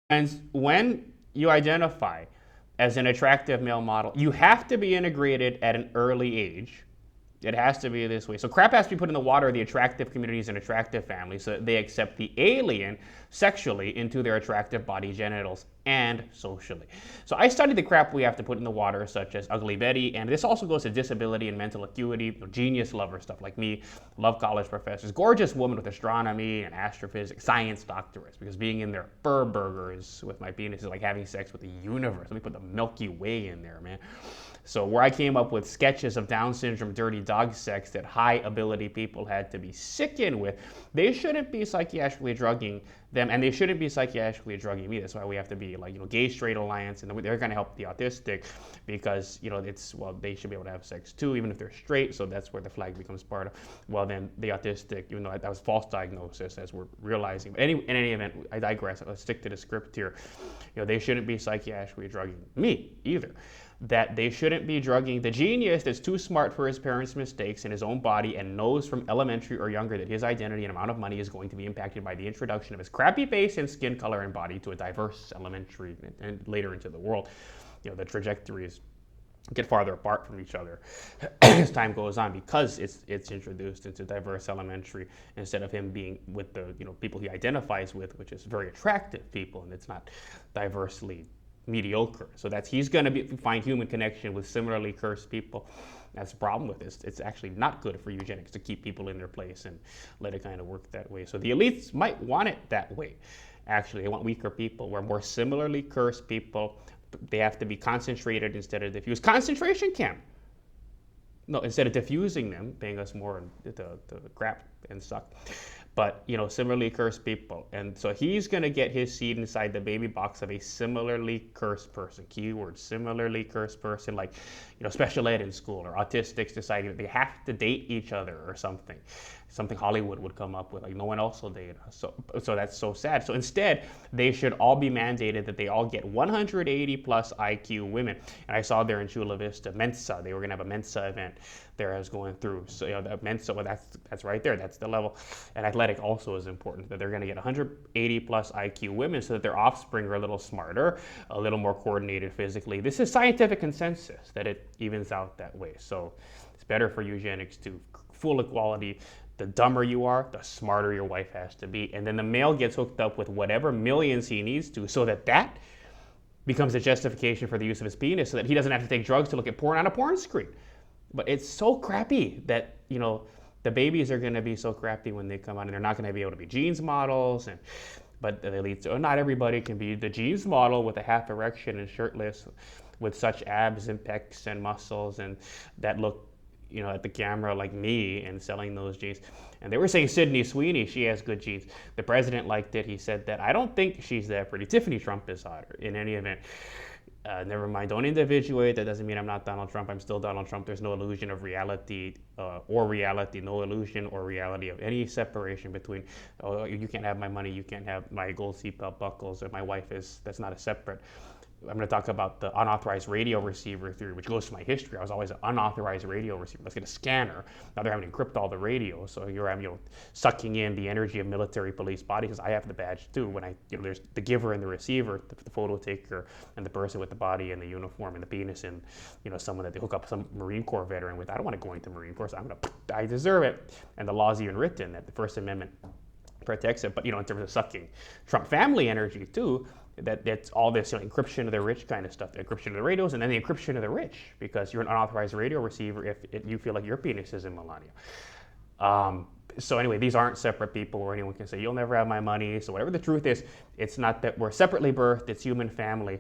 And when you identify as an attractive male model, you have to be integrated at an early age. It has to be this way. So crap has to be put in the water of the attractive communities and attractive families so that they accept the alien sexually into their attractive body genitals and socially. So I studied the crap we have to put in the water, such as Ugly Betty, and this also goes to disability and mental acuity, genius lover stuff like me, love college professors, gorgeous woman with astronomy and astrophysics, science doctorates, because being in their fur burgers with my penis is like having sex with the universe. Let me put the Milky Way in there, man. So where I came up with sketches of Down syndrome, dirty dog sex that high ability people had to be sickened with, they shouldn't be psychiatrically drugging them, and they shouldn't be psychiatrically drugging me. That's why we have to be like, gay straight alliance, and they're going to help the autistic because, they should be able to have sex too, even if they're straight. So that's where the flag becomes part of. Well, then the autistic, even though that was false diagnosis, as we're realizing. But in any event, I digress. Let's stick to the script here. They shouldn't be psychiatrically drugging me either. That they shouldn't be drugging the genius that's too smart for his parents' mistakes in his own body and knows from elementary or younger that his identity and amount of money is going to be impacted by the introduction of his crappy face and skin color and body to a diverse elementary and later into the world. The trajectories get farther apart from each other as time goes on because it's introduced into diverse elementary instead of him being with the people he identifies with, which is very attractive people, and it's not diversely mediocre. So he's going to find human connection with similarly cursed people. That's the problem with this. It's actually not good for eugenics to keep people in their place and let it kind of work that way. So the elites might want it that way. Actually, they want weaker people, where more similarly cursed people, they have to be concentrated instead of diffused. Concentration camp. No, instead of diffusing them, paying us more to crap and suck. But, similarly cursed people. And so he's going to get his seed inside the baby box of a similarly cursed person. Keyword, similarly cursed person, like, special ed in school, or autistics deciding that they have to date each other or something. Something Hollywood would come up with, like no one else will date us. So that's so sad. So instead, they should all be mandated that they all get 180 plus IQ women. And I saw there in Chula Vista, Mensa, they were going to have a Mensa event there I was going through. So, that Mensa, well, that's right there. That's the level. And athletic also is important, that they're going to get 180 plus IQ women so that their offspring are a little smarter, a little more coordinated physically. This is scientific consensus that it evens out that way. So it's better for eugenics to full equality. The dumber you are, the smarter your wife has to be. And then the male gets hooked up with whatever millions he needs to so that becomes a justification for the use of his penis so that he doesn't have to take drugs to look at porn on a porn screen. But it's so crappy that, the babies are going to be so crappy when they come out, and they're not going to be able to be jeans models. But the elites, not everybody can be the jeans model with a half erection and shirtless with such abs and pecs and muscles and that look at the camera like me and selling those jeans. And they were saying Sydney Sweeney, she has good jeans. The president liked it. He said that I don't think she's that pretty. Tiffany Trump is hotter. In any event, never mind. Don't individuate. That doesn't mean I'm not Donald Trump. I'm still Donald Trump. There's no illusion of reality or reality. No illusion or reality of any separation between, oh, you can't have my money. You can't have my gold seatbelt buckles. Or my wife is. That's not a separate. I'm going to talk about the unauthorized radio receiver theory, which goes to my history. I was always an unauthorized radio receiver. Let's get a scanner. Now they're having to encrypt all the radios, so you're sucking in the energy of military police body, because I have the badge too. When there's the giver and the receiver, the photo taker, and the person with the body and the uniform and the penis, and someone that they hook up some Marine Corps veteran with. I don't want to go into Marine Corps. So I deserve it. And the law's even written that the First Amendment protects it. But in terms of sucking Trump family energy too. That's all this encryption of the rich kind of stuff, the encryption of the radios, and then the encryption of the rich, because you're an unauthorized radio receiver if you feel like your penis is in Melania. So anyway, these aren't separate people where anyone can say, you'll never have my money. So whatever the truth is, it's not that we're separately birthed, it's human family.